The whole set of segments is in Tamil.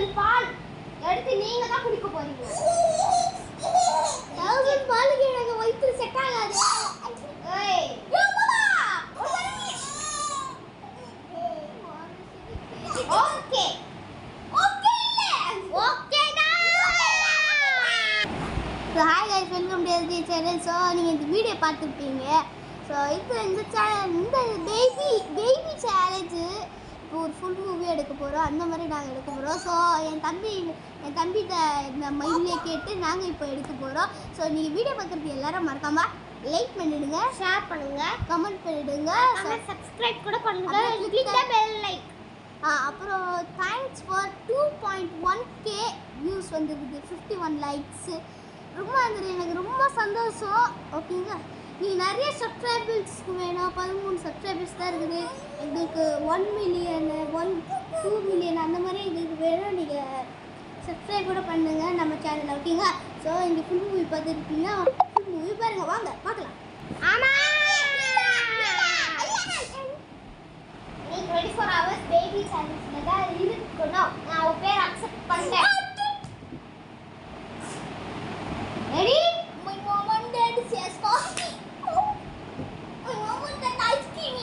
1000 பால் எடுத்து நீங்க தான் குடிக்க போறீங்க. 1000 பாலுக்கு எனக்கு வயித்துல செட் ஆகாது. ஏய் ஓகே ஓகே இல்ல ஓகே தான். So hi guys, welcome to S D channel. ஸோ நீங்கள் இந்த வீடியோ பார்த்துருப்பீங்க. ஸோ இந்த சேனல் இந்த பேபி சேலஞ்சு இப்போ ஒரு ஃபுல் மூவி எடுக்க போகிறோம். அந்த மாதிரி நாங்கள் எடுக்க போகிறோம். ஸோ என் தம்பிகிட்ட இந்த மைண்ட்லேயே கேட்டு நாங்கள் இப்போ எடுக்க போகிறோம். ஸோ நீங்கள் வீடியோ பார்க்குறது எல்லாரும் மறக்காமல் லைக் பண்ணிவிடுங்க, ஷேர் பண்ணுங்கள், கமெண்ட் பண்ணிவிடுங்க, சப்ஸ்கிரைப் கூட பண்ணுங்கள், கிளிக் த பெல் லைக். அப்புறம் தேங்க்ஸ் ஃபார் 2.1K வியூஸ் வந்துருக்குது, 51 லைக்ஸு. ரொம்ப வந்துடுது, எனக்கு ரொம்ப சந்தோஷம். ஓகேங்களா, நீங்கள் நிறைய சப்ஸ்கிரைபர்ஸ்க்கு வேணும். 13 சப்ஸ்கிரைபர்ஸ் தான் இருக்குது. எங்களுக்கு 1 மில்லியன் 2 மில்லியன் அந்த மாதிரி எங்களுக்கு வேணும். நீங்கள் சப்ஸ்கிரைப் கூட பண்ணுங்கள் நம்ம சேனலில். ஓகேங்களா, ஸோ இங்கே ஃபுல் மூவி பார்த்துருப்பீங்கன்னா ஃபுல் மூவி பாருங்கள், வாங்க பார்க்கலாம். ஆமாம், நீ 24 hours பேபி சேலஞ்சில் தான் இருக்கணும். நான் உன் பேர் அக்செப்ட் பண்ணுறேன். Ready? My mom and dad says coffee. My mom and dad ice cream.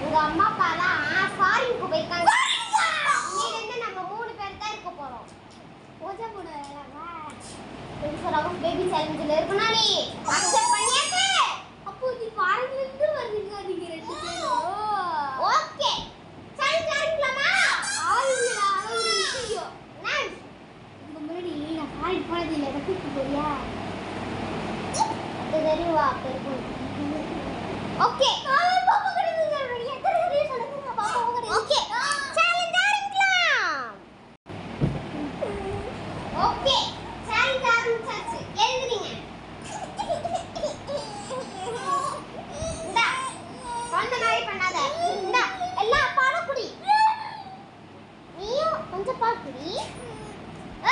உங்க அம்மா அப்பா தான் ஃபாரினுக்கு போயிருக்காங்க. இனிமே நம்ம 3 பேர் தான் இருக்க போறோம். ஓஜா கூட வேணாமா? 24 hours பேபி சேலஞ்சில் இருக்கணும். நீ அக்செப்ட் பண்ணியாச்சு. அப்போ நீ ஃபாரின்ல இருந்து வந்தீங்க நீங்க 2 பேரும். ஓகே, சேலஞ்ச் ஆரம்பிக்கலாமா? ஆரம்பிடா. ஒரு விஷயம் நைஸ். இந்த முன்னாடி நான் ஃபாரின் போனது இல்லை, எனக்கு கூப்பிட்டு போறியா? அது தெரியுவா பெருக்கும். ஓகே, பாப்பா கூட நீங்க எத்தனை தடவை சொல்லுங்க பாப்பா கூட. ஓகே, சேலஞ்ச் ஆரம்பிக்கலாம். ஓகே, சேலஞ்ச் ஆரம்பிச்சாச்சு. எழுதுறீங்க. இந்தா அந்த மாதிரி பண்ணாத. இந்தா எல்லா பாலும் குடி. நீயும் கொஞ்சம் பால் குடி.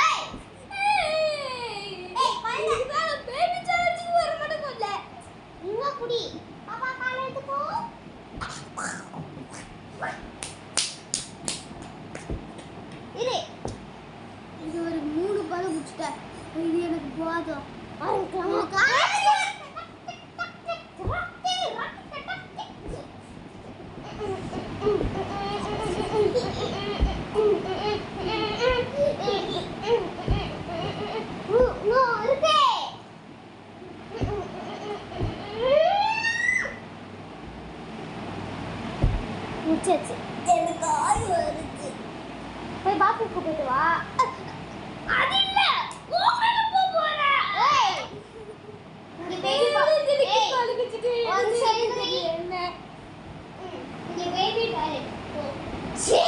ஏய் ஏய் பாருங்க, நான் பேபி சேலஞ்சுக்கு வர மாட்டேங்கல. நீங்க குடி. பாப்பா பால் எடுத்துக்கோ. இரு, இது ஒரு 3 பால் குடிச்சிட்டேன். இது எனக்கு போதும். எனக்கு ஆய் வருது. போய் பாத்ரூம்க்கு போயிட்டு வா. அது இல்ல, கோமல போற. ஏய் இங்க பேபி பாலுக்கு ஒரு சைடு என்ன? இங்க பேபி டாய்லெட் போ. சீ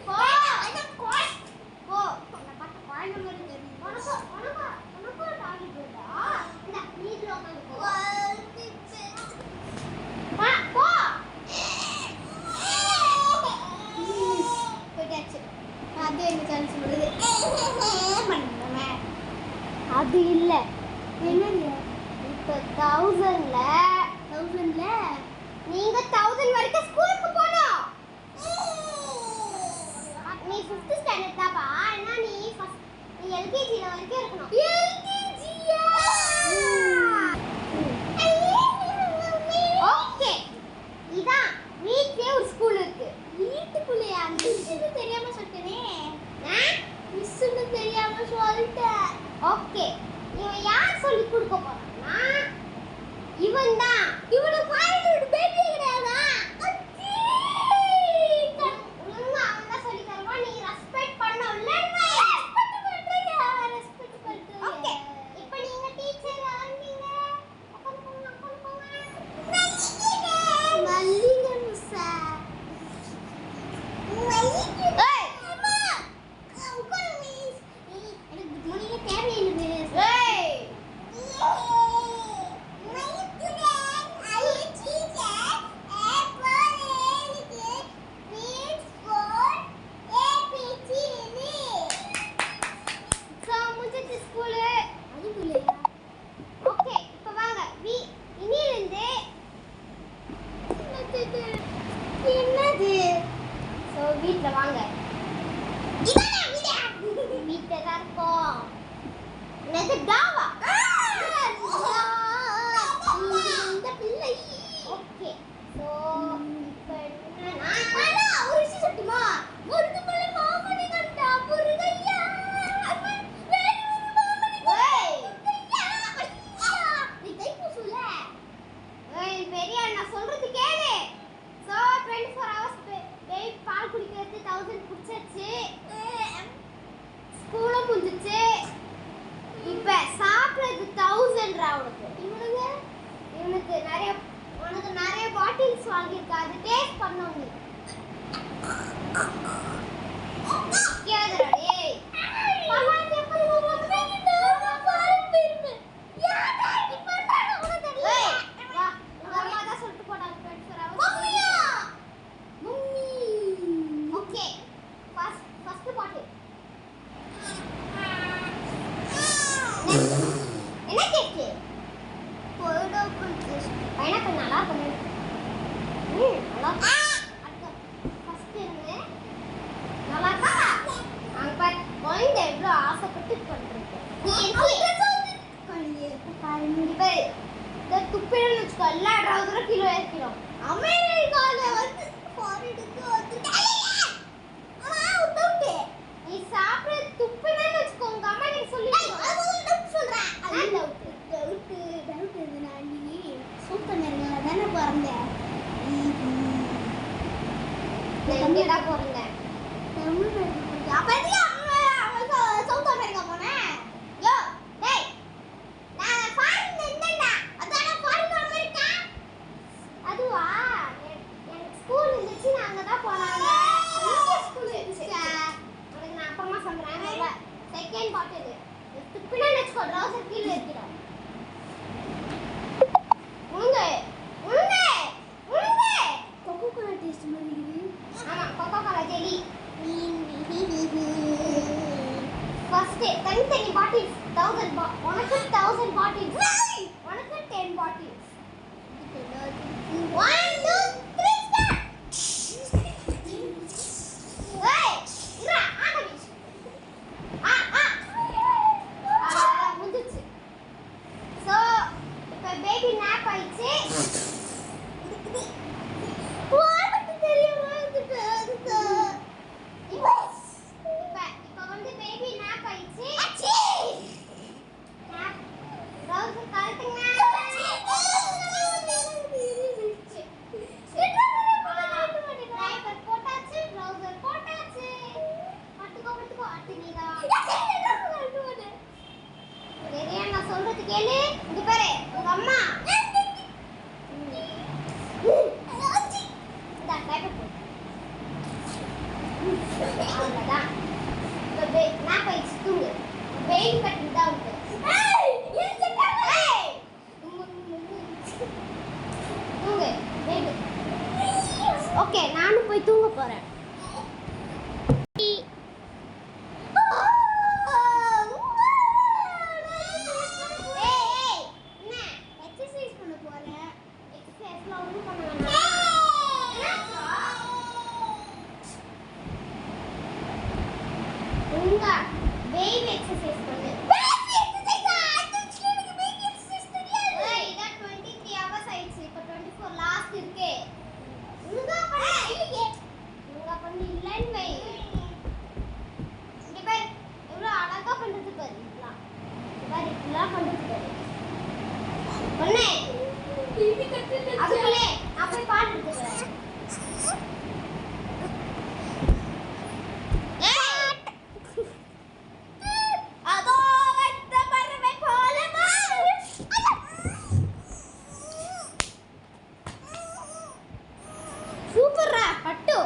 போ. அட கோஸ் போ. நான் பாத்த பாயிண்ட் மாதிரி தெரியும். உனக்கு டாய்லெட் போடா. இந்த நீட்ல உட்கார்ந்து போ. பா போ. அது என்ன சான்ஸ் வருது? அது இல்ல, என்னங்க இப்ப 1000ல நீங்க 1000 வரைக்கும் ஸ்கூலுக்கு போகணும். நீ 5th ஸ்டாண்டர்ட் தாப்பா. என்ன நீ எல்கேஜில வரைக்கும் இருக்கணும். எல்கேஜியா? ஓகே, இதான் வீட்லயே ஒரு ஸ்கூல் இருக்கு. வீட்டுக்குள்ளேயா? மிஸ்ஸுக்கு தெரியாம சொல்லிட்டேனே. மிஸ்ஸுக்கு தெரியாம சொல்லிட்டேன். ஓகே, இவன் யார் சொல்லி கொடுக்க போறான்னா இவன் தான். இவனுக்கு பாயிண்ட் பேபி கிடையாதா? ஒழுங்கா அவன் தான் சொல்லி தருவான். நீ ரெஸ்பெக்ட் பண்ணணும்ல. ரெஸ்பெக்ட் பண்றீங்க. ஓகே, இப்போ நீங்க டீச்சர் ஆனீங்க. உட்காருங்க. மல்லிகை மிஸ்ஸா? எனக்கு மணியே தேவையில்லை. வீட்ல வாங்க. இதானே வீட்ல தான் இருக்கோம். என்னது டாவா? இந்த பிள்ளை. ஓகே. சோ இப்போ நான் ஒரு விஷயம் சொல்லட்டுமா? முருகமலை மாமணி கண்டா முருகையா. வேறு ஒரு மாமணி. ஏய் ஐயா நீ தைப்பூசுல. ஏய் பெரிய நான் சொல்றது கேளு. சோ 24 hours பேய் பால் குடிக்கிறது 1000 குடிச்சாச்சு. ஸ்கூலும் முடிஞ்சிச்சு. இப்ப சாப்பிடுறது 1000 ரா உனக்கு. இவனுக்கு நிறைய பாட்டில்ஸ் வாங்கியிருக்கா. அது டேஸ்ட் பண்ணணும் நீ. கேளுடா டேய். பரவாயில்லை எப்படி உனக்கு நான் பாரு பெருமை. யாரா நீ பண்றாங்க உனக்கு தெரியல. வா உங்க அம்மா தான் சொல்லிட்டு போட்டாங்க 24 hours. மம்மியா மம்மி. ஓகே ஃபர்ஸ்ட் பாட்டில். என்ன கேக்கு? Pineapple juice. பைனாப்பிள் நல்லா இருக்கும். நல்லா அடுத்து ஃபர்ஸ்ட் என்ன? நல்லா இருக்கா? அங்க பாரு குழந்தை எவ்வளோ ஆசைப்பட்டு பண்றீங்க. நீ இப்போ இந்த துப்பிடன்னு வச்சுக்கோ. எல்லா ட்ரௌசரும் கிலோ ஏற்கிறோம். அமெரிக்கால வந்து ஃபாரினுக்கு வந்து நீ சாப்பிட துப்பிடன்னு வச்சுக்கோ. உங்க அம்மா நீ சொல்லி சொல்றேன். டவுட் இருந்தா நீ சூப்பர் நேரங்கள தானே பிறந்த. எங்க தான் பிறந்த? தமிழ்நாட்டுல. அப்ப எதுக்கு அவன் சவுத் அமெரிக்கா போனேன்? யோ டேய் நான் ஃபாரின்ல இருந்தேன்டா. அதானே ஃபாரின் அமெரிக்கா. அதுவா எனக்கு ஸ்கூல் இருந்துச்சு. நான் அங்க தான் போனாங்க. ஸ்கூல் இருந்துச்சு. உனக்கு நான் அப்புறமா சொல்றேன். செகண்ட் பாட்டில் துப்பினா நெச்சுக்கோ. ட்ரௌசர் கீழே ஏத்திடும். கோகோகோலா டேஸ்ட் மாதிரி இருக்குது. ஆமா கோகோகோலா ஜெலி. ஃபர்ஸ்ட் தனி பாட்டில்ஸ் 1000 உனக்கு 1000 பாட்டில்ஸ். உனக்கு 10 பாட்டில்ஸ். 1 2 3 ஸ்டார்ட். ஏய் இறா ஆகவே. முடிஞ்சிச்சு. சோ இப்போ பேபி நாப் ஆயிடுச்சு. வாட்டு தெரியுமா இதுக்கு இப்போ வந்து பேபி நாப் ஆயிடுச்சு. அச்சி நாப் ட்ரௌசர் கழட்டுங்க. டைப்பர் போட்டாச்சு. ட்ரௌசர் போட்டாச்சு. பட்டுக்கோ அட்டினிடா. சரியா நான் சொல்றது கேளு. இங்க பாரு உங்க அம்மா இந்த டைப்பர் போடு. அவ்வளவுதான். இப்போ நான் போய் தூங்கு. வெயில் கட்டி தான் உண்டு. தூங்கு பேபி. ஓகே நானும் போய் தூங்க போறேன். Baby exercise பண்ணு. Baby exercise ஆச்சு. எனக்கு baby exercise தெரியாது. ஏய் இத 23 hours ஆயிடுச்சு. இப்போ 24 லாஸ்ட் இருக்கு. உங்க பண்ணு இல்லையே. உங்க பண்ணு இல்லன்னு வை. இங்க பாரு எவ்வளவு அழகா பண்றது பாரு. இதெல்லாம் பண்றது பாரு. பண்ணு. baby கத்துது. அதுக்குள்ளே நான் போய் பாட்டு எடுத்துக்கிறேன். சூப்பர்ரா பட்டு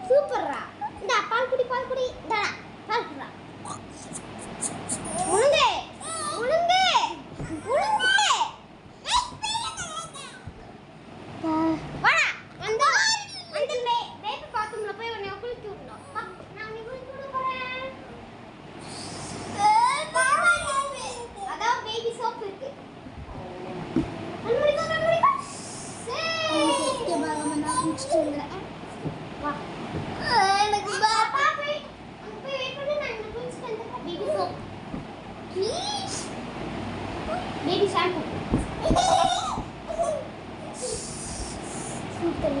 சூப்பர்ரா. இந்த பால் குடி இந்தா பால் குடிடா. உளுந்து வாடா அந்த பேபி பாத்ரூம்ல போய் உன்னை குளிக்க விடணும். நான் உன்னை குளிக்க விட போறேன். அதான் பேபி சோப் இருக்கு. வா ஷாம்பு சூப்பர்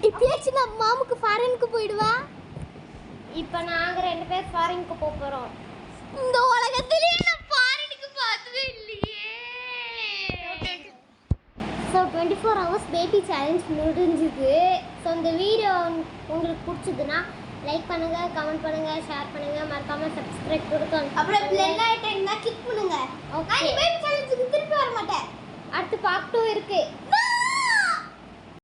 இப்பயாச்சும் நம்ம மாமுக்கு ஃபாரினுக்கு போயிடுவா. இப்போ நாங்கள் 2 பேர் ஃபாரினுக்கு போக போகிறோம். இந்த உலகத்திலேயே நான் ஃபாரினுக்கு பார்த்ததே இல்லையே. ஸோ 24 hours பேபி சேலஞ்ச் முடிஞ்சுது. ஸோ இந்த வீடியோ உங்களுக்கு பிடிச்சதுன்னா லைக் பண்ணுங்கள், கமெண்ட் பண்ணுங்கள், ஷேர் பண்ணுங்கள், மறக்காமல் சப்ஸ்கிரைப் கொடுக்கணும். அப்புறம் பெல் ஐகான் கிளிக் பண்ணுங்க. ஓகே.